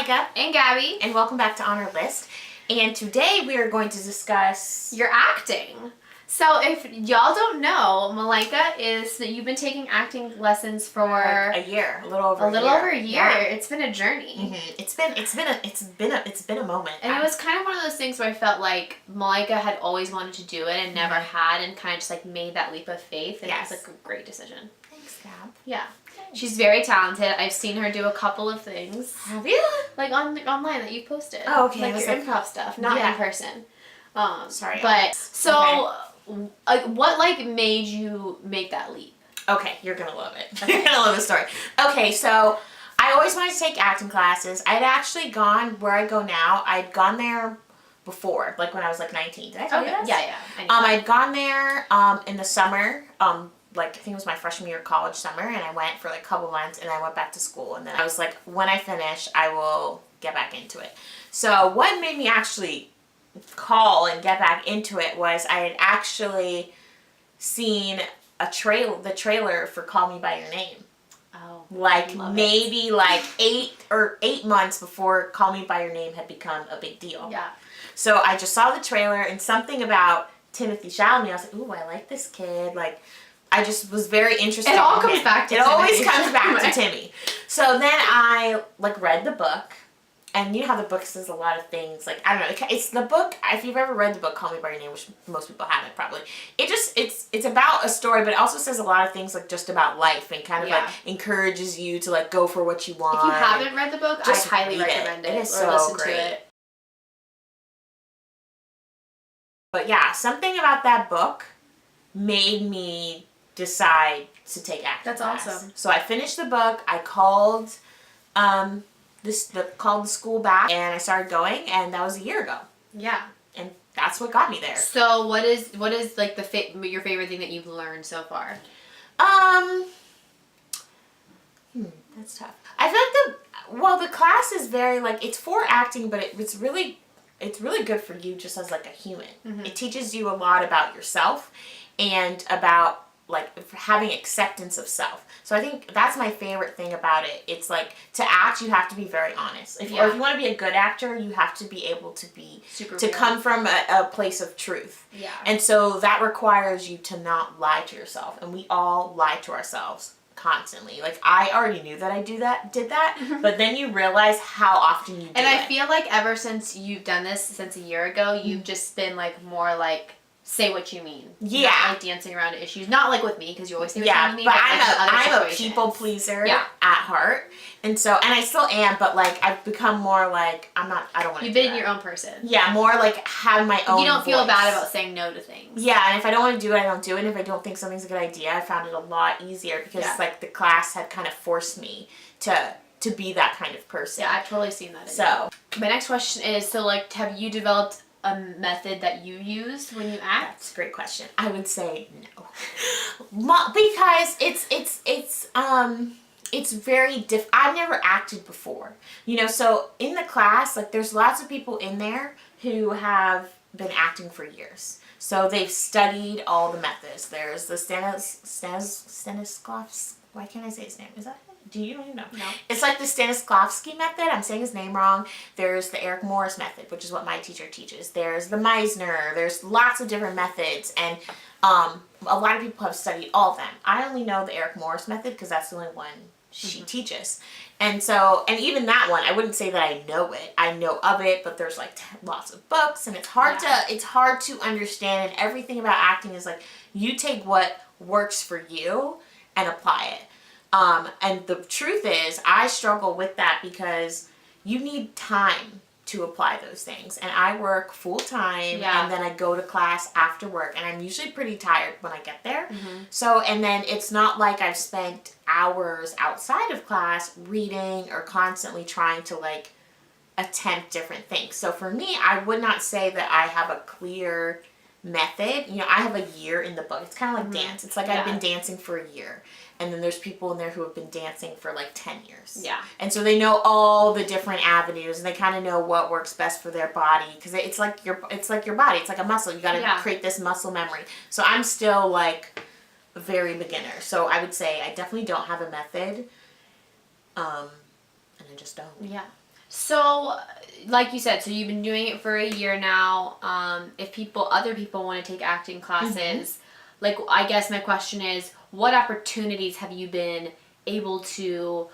Malaika and Gabby, and welcome back to On Our List. And today we are going to discuss your acting. So if y'all don't know, you've been taking acting lessons for a year, a little over a year. Yeah. It's been a journey. Mm-hmm. It's been a moment. And it was kind of one of those things where I felt like Malaika had always wanted to do it and never had, and kind of just like made that leap of faith, and it was like a great decision. Thanks, Gab. Yeah. She's very talented. I've seen her do a couple of things. Have you? Like online that you've posted. Oh, okay. Like your improv stuff, not in person. Sorry. But so, what made you make that leap? Okay, you're gonna love it. Okay. You're gonna love the story. Okay, so I always wanted to take acting classes. I'd actually gone where I go now. I'd gone there before, like when I was like 19. Did I tell you this? Yeah. I'd gone there in the summer. I think it was my freshman year of college summer, and I went for like a couple months, and I went back to school, and then I was like, when I finish, I will get back into it. So what made me actually call and get back into it was I had actually seen the trailer for Call Me by Your Name. Oh, maybe 8 months before Call Me by Your Name had become a big deal. Yeah. So I just saw the trailer, and something about Timothy Chalamet, I was like, ooh, I like this kid. Like, I just was very interested. It all comes back to It Timothy. always comes back to Timmy. So then I read the book, and you know how the book says a lot of things. Like, I don't know, it's the book. If you've ever read the book Call Me by Your Name, which most people haven't probably, it's about a story, but it also says a lot of things like just about life, and kind of like encourages you to like go for what you want. If you haven't read the book, I highly recommend it. It is so great. To it. But yeah, something about that book made me decide to take acting That's class. awesome. So I finished the book. I called called the school back, and I started going, and that was a year ago. Yeah. And that's what got me there. So what is like your favorite thing that you've learned so far? That's tough. I feel like the class is very it's for acting, but it's really good for you just as like a human. Mm-hmm. It teaches you a lot about yourself and about having acceptance of self. So I think that's my favorite thing about it. It's like, to act, you have to be very honest. Or if you want to be a good actor, you have to be able to be come from a place of truth. Yeah. And so that requires you to not lie to yourself. And we all lie to ourselves constantly. Like, I already knew that I did that, but then you realize how often you do it. And I feel like ever since you've done this, since a year ago, you've just been more say what you mean. Yeah. Not dancing around issues. Not with me, because you always say what you mean with me. But I'm a people pleaser at heart. And so, and I still am, but I've become more I don't want to. You've been your own person. Yeah, more have my own. You don't feel voice. bad about saying no to things. Yeah, and if I don't want to do it, I don't do it. And if I don't think something's a good idea, I found it a lot easier because the class had kind of forced me to be that kind of person. Yeah, I've totally seen that. So my next question is, have you developed a method that you use when you act? That's a great question. I would say no. Because it's very I've never acted before. So in the class, there's lots of people in there who have been acting for years. So they've studied all the methods. There's the Stanislavski. Why can't I say his name? Is that it? Do you even know? No. It's like the Stanislavski method. I'm saying his name wrong. There's the Eric Morris method, which is what my teacher teaches. There's the Meisner. There's lots of different methods, and a lot of people have studied all of them. I only know the Eric Morris method because that's the only one she teaches. And so, and even that one, I wouldn't say that I know it. I know of it, but there's lots of books, and it's hard to understand, and everything about acting is you take what works for you and apply it. And the truth is, I struggle with that because you need time to apply those things. And I work full time, and then I go to class after work, and I'm usually pretty tired when I get there. Mm-hmm. So, and then it's not like I've spent hours outside of class reading or constantly trying to attempt different things. So for me, I would not say that I have a clear method. I have a year in the book. It's kind of like dance. It's I've been dancing for a year. And then there's people in there who have been dancing for 10 years. Yeah. And so they know all the different avenues, and they kind of know what works best for their body, because it's like your body. It's like a muscle. You got to create this muscle memory. So I'm still a very beginner. So I would say I definitely don't have a method. And I just don't. Yeah. So, like you said, so you've been doing it for a year now. If other people want to take acting classes, like, I guess my question is, what opportunities have you been able to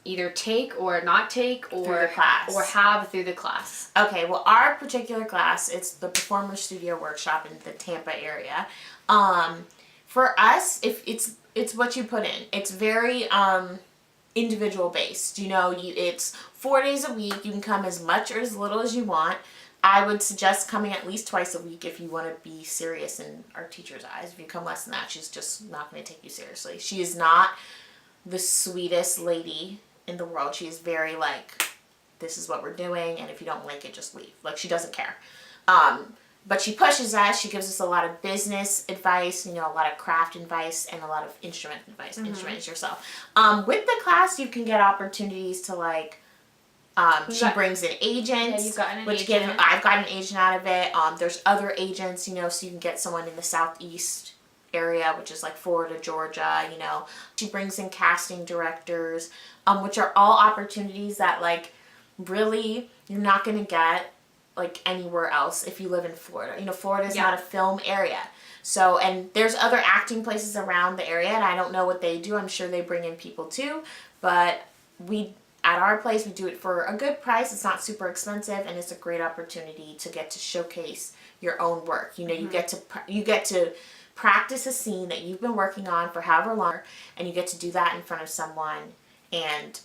either take or not take, or through the class, or have through the class? Okay, well, our particular class, it's the Performer Studio Workshop in the Tampa area. For us, if it's what you put in. It's very individual based. You know, it's 4 days a week. You can come as much or as little as you want. I would suggest coming at least twice a week if you want to be serious in our teacher's eyes. If you come less than that, she's just not going to take you seriously. She is not the sweetest lady in the world. She is very like, this is what we're doing, and if you don't like it, just leave. Like, she doesn't care. But she pushes us. She gives us a lot of business advice, you know, a lot of craft advice, and a lot of instrument advice. Instruments yourself. With the class, you can get opportunities to, like, she brings in agents. Yeah, you've gotten an agent. I've got an agent out of it. There's other agents, you know, so you can get someone in the southeast area, which is like Florida, Georgia, you know. She brings in casting directors, which are all opportunities that, like, really you're not going to get like anywhere else if you live in Florida. You know, Florida is not a film area. So, and there's other acting places around the area, and I don't know what they do. I'm sure they bring in people too, but at our place, we do it for a good price. It's not super expensive, and it's a great opportunity to get to showcase your own work. You know, you get to practice a scene that you've been working on for however long, and you get to do that in front of someone, and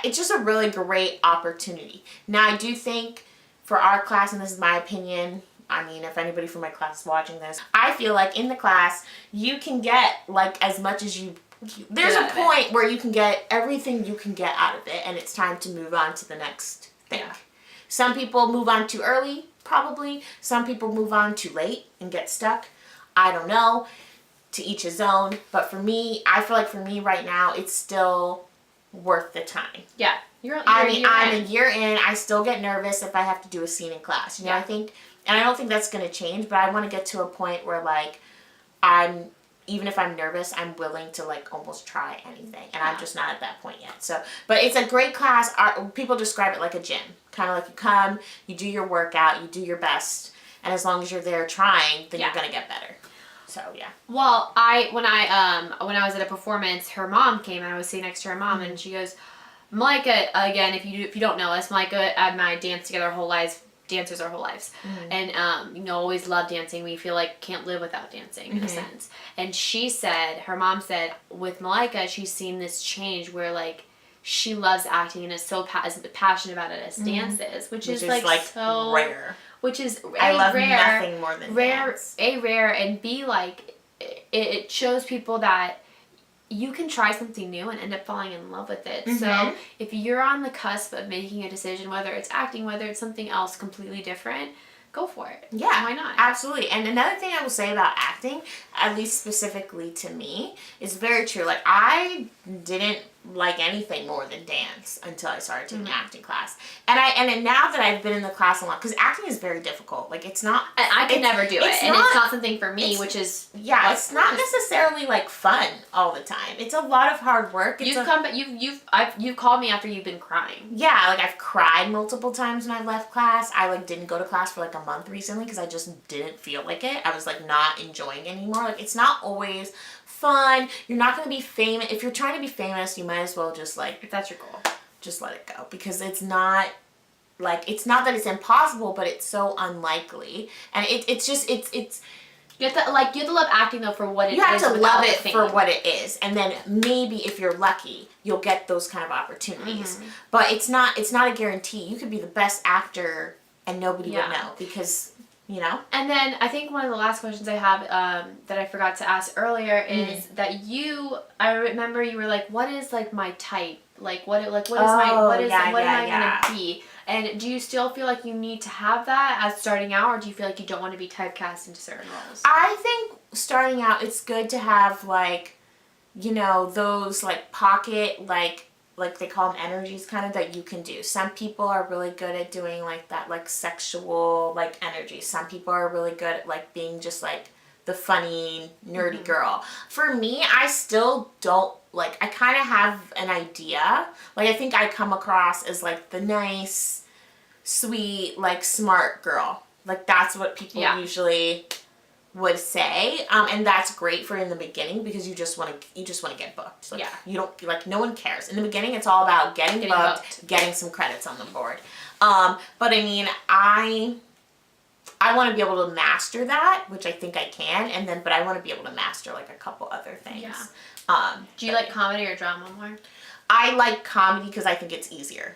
it's just a really great opportunity. Now, I do think for our class, and this is my opinion, I mean, if anybody from my class is watching this, I feel like in the class, you can get, like, as much as there's a point where you can get everything you can get out of it, and it's time to move on to the next thing. Yeah. Some people move on too early, probably. Some people move on too late and get stuck. I don't know. To each his own. But for me, I feel like for me right now, it's still worth the time. Yeah. I'm a year in. I still get nervous if I have to do a scene in class. You know, I think, and I don't think that's going to change, but I want to get to a point where, like, even if I'm nervous, I'm willing to, like, almost try anything. And I'm just not at that point yet. So, but it's a great class. People describe it like a gym. Kind of like you come, you do your workout, you do your best. And as long as you're there trying, then you're going to get better. So, yeah. Well, when I was at a performance, her mom came, and I was sitting next to her mom, and she goes, Malaika, again, if you don't know us, Malaika and I danced together our whole lives, dancers our whole lives. And, you know, always love dancing. We feel like can't live without dancing in a sense. And her mom said, with Malaika, she's seen this change where, like, she loves acting and is so passionate about it as dances, which is like so rare. Which is I love nothing more than dance. Rare, and B, like, it shows people that you can try something new and end up falling in love with it. So if you're on the cusp of making a decision, whether it's acting, whether it's something else completely different, go for it. Yeah. Why not? Absolutely. And another thing I will say about acting, at least specifically to me, is very true. Like, I didn't like anything more than dance until I started taking acting class. And now that I've been in the class a lot, because acting is very difficult. Like, it's not... And I could never do it. And it's not something for me, which is... Yeah, it's not necessarily, like, fun all the time. It's a lot of hard work. You've called me after you've been crying. Yeah, like, I've cried multiple times when I left class. I, like, didn't go to class for, like, a month recently because I just didn't feel like it. I was, like, not enjoying it anymore. Like, it's not always fun. You're not going to be famous. If you're trying to be famous, you might as well just, like... If that's your goal. Just let it go. Because it's not... Like, it's not that it's impossible, but it's so unlikely. And it's just... You have to love acting, though, for what it is. You have to love it for what it is. And then maybe if you're lucky, you'll get those kind of opportunities. But it's not a guarantee. You could be the best actor and nobody would know because... You know? And then I think one of the last questions I have that I forgot to ask earlier is that I remember you were like, what is, like, my type? Like, what am I going to be? And do you still feel like you need to have that as starting out, or do you feel like you don't want to be typecast into certain roles? I think starting out, it's good to have, like, you know, those, like, pocket, like they call them energies kind of that you can do. Some people are really good at doing, like, that, like, sexual, like, energy. Some people are really good at, like, being just, like, the funny, nerdy girl. For me, I still don't like, I kind of have an idea. Like, I think I come across as, like, the nice, sweet, like, smart girl. Like, that's what people usually would say. And that's great for in the beginning because you just want to get booked. Like, you don't, like, no one cares. In the beginning, it's all about getting booked, getting some credits on the board. But I mean, I want to be able to master that, which I think I can, but I want to be able to master, like, a couple other things. Yeah. Do you like comedy or drama more? I like comedy because I think it's easier.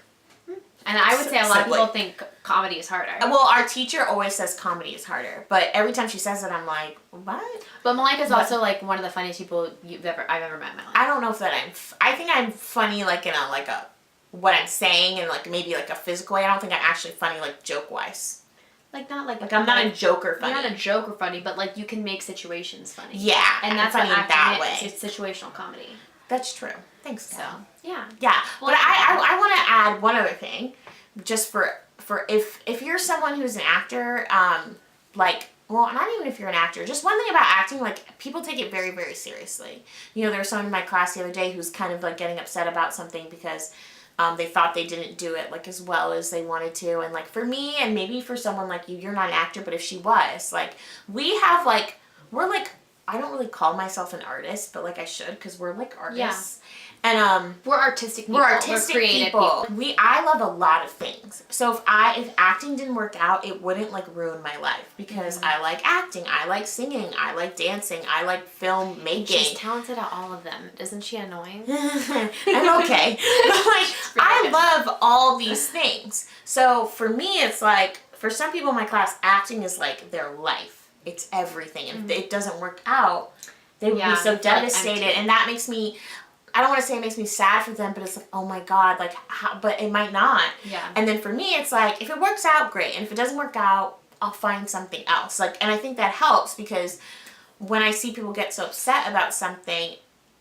And I would say a lot of people think comedy is harder. Well, our teacher always says comedy is harder, but every time she says it, I'm like, what? But Malaika's also, like, one of the funniest people I've ever met in my life. I don't know if that I think I'm funny, like, in what I'm saying, and, like, maybe, like, a physical way. I don't think I'm actually funny, like, joke-wise. Like, not like... Like, I'm not a joker funny. You're not a joker funny, but, like, you can make situations funny. Yeah. And that's funny what acting that is. way. It's situational comedy. That's true. Thanks, So, yeah. Yeah. Well, but I want to add one other thing, just for if you're someone who's an actor, like, well, not even if you're an actor, just one thing about acting, like, people take it very, very seriously. You know, there was someone in my class the other day who's kind of, like, getting upset about something because they thought they didn't do it, like, as well as they wanted to. And, like, for me, and maybe for someone like you, you're not an actor, but if she was, like, we're, like, I don't really call myself an artist, but, like, I should, because we're, like, artists. Yeah. And we're artistic people. We're artistic creative people. I love a lot of things. So if acting didn't work out, it wouldn't, like, ruin my life because I like acting, I like singing, I like dancing, I like film making. She's talented at all of them. Isn't she annoying? I'm okay. But, like, I love all these things. So for me, it's like, for some people in my class, acting is like their life. It's everything. And if it doesn't work out, they would be so devastated. And that makes me... I don't want to say it makes me sad for them, but it's like, oh my God, like, but it might not. Yeah. And then for me, it's like, if it works out, great. And if it doesn't work out, I'll find something else. Like, and I think that helps because when I see people get so upset about something,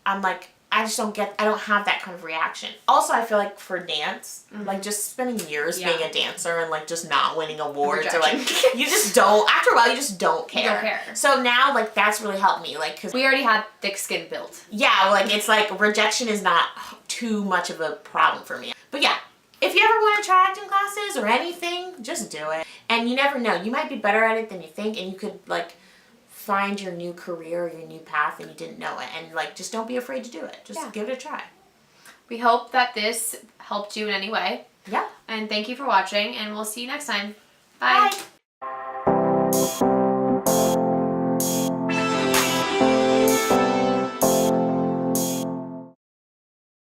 I'm like, I don't have that kind of reaction. Also, I feel like for dance, like, just spending years being a dancer and, like, just not winning awards or, like, you just don't, after a while, you just don't care. You don't care. So now, like, that's really helped me, like, because we already had thick skin built. Yeah, like, it's like rejection is not too much of a problem for me. But yeah, if you ever want to try acting classes or anything, just do it. And you never know, you might be better at it than you think, and you could, like, find your new career or your new path and you didn't know it. And, like, just don't be afraid to do it. Just give it a try. We hope that this helped you in any way. Yeah. And thank you for watching, and we'll see you next time. Bye. Bye.